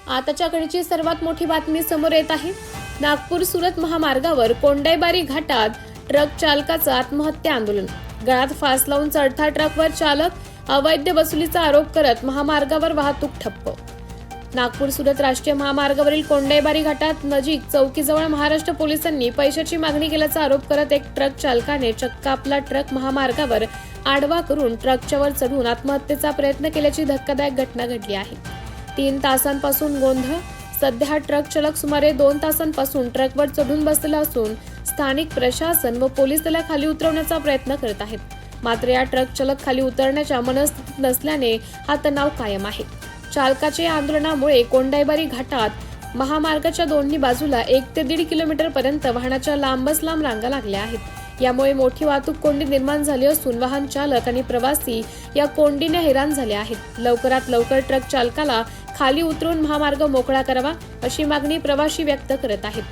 आताच्या घडीची सर्वात मोठी बातमी समोर येत आहे। नागपूर सुरत महामार्गावर कोंडाईबारी घाटात ट्रक चालकाचं आत्महत्या आंदोलन। गळात फास लावून चढता ट्रकवर चालक अवैध वसुलीचा आरोप करत महामार्गावर वाहतूक ठप्प। नागपूर सुरत राष्ट्रीय महामार्गावरील कोंडाईबारी घाटात नजीक चौकीजवळ महाराष्ट्र पोलिसांनी पैशाची मागणी केल्याचा आरोप करत एक ट्रक चालकाने चक्क आपला ट्रक महामार्गावर आडवा करून ट्रकच्यावर चढून आत्महत्येचा प्रयत्न केल्याची धक्कादायक घटना घडली आहे। 3 तासांपासून गोंधळ। सध्या हा ट्रक चालक सुमारे 2 तासांपासून ट्रकवर चढून बसलेला असून स्थानिक प्रशासन व पोलीस त्याला खाली उतरवण्याचा प्रयत्न करत आहेत। मात्र या ट्रक चालक खाली उतरण्याच्या मनस्थितीत नसल्याने हा तणाव कायम आहे। चालकाच्या या आंदोलनामुळे कोंडाईबारी घाटात महामार्गाच्या दोन्ही बाजूला 1 ते 1.5 किलोमीटर पर्यंत वाहनाच्या लांबच लांब रांगा लागल्या आहेत। यामुळे मोठी वाहतूक कोंडी निर्माण झाली असून वाहन चालक आणि प्रवासी या कोंडीने हैराण झाले आहेत। लवकरात लवकर ट्रक चालकाला खाली उतरून महामार्ग मोकळा करावा अशी मागणी प्रवासी व्यक्त करत आहेत।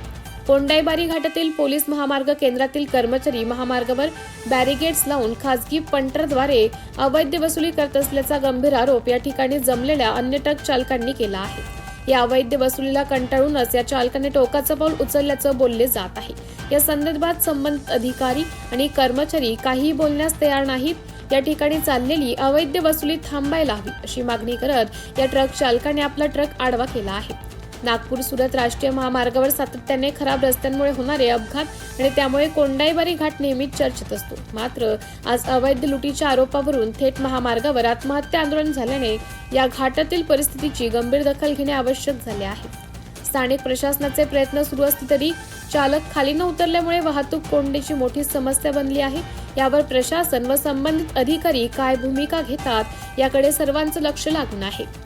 कोंडाईबारी घाटातील पोलीस महामार्ग केंद्रातील कर्मचारी महामार्गावर बॅरिगेड्स लावून खासगी पंटरद्वारे अवैध वसुली करत असल्याचा गंभीर आरोप या ठिकाणी जमलेल्या अन्य ट्रक चालकांनी केला आहे। या अवैध वसुलीला कंटाळूनच या चालकाने टोकाचं पाऊल उचलल्याचं बोलले जात आहे। या संदर्भात संबंधित अधिकारी आणि कर्मचारी काहीही बोलण्यास तयार नाहीत। या ठिकाणी चाललेली अवैध वसुली थांबायला हवी अशी मागणी करत या ट्रक चालकाने आपला ट्रक आडवा केला आहे। नागपूर सुरत राष्ट्रीय महामार्गावर सातत्याने खराब रस्त्यांमुळे होणारे अपघात आणि त्यामुळे कोंडाईबारी घाट नेहमीच चर्चेत असतो। मात्र आज अवैध लुटीच्या आरोपावरून थेट महामार्गावर आत्महत्या आंदोलन झाल्याने या घाटातील परिस्थितीची गंभीर दखल घेणे आवश्यक झाले आहे। स्थानिक प्रशासनाचे प्रयत्न सुरू असले तरी चालक खाली न उतरल्यामुळे वाहतूक कोंडीची मोठी समस्या बनली आहे। यावर प्रशासन व संबंधित अधिकारी काय भूमिका घेतात याकडे सर्वांचं लक्ष लागून आहे।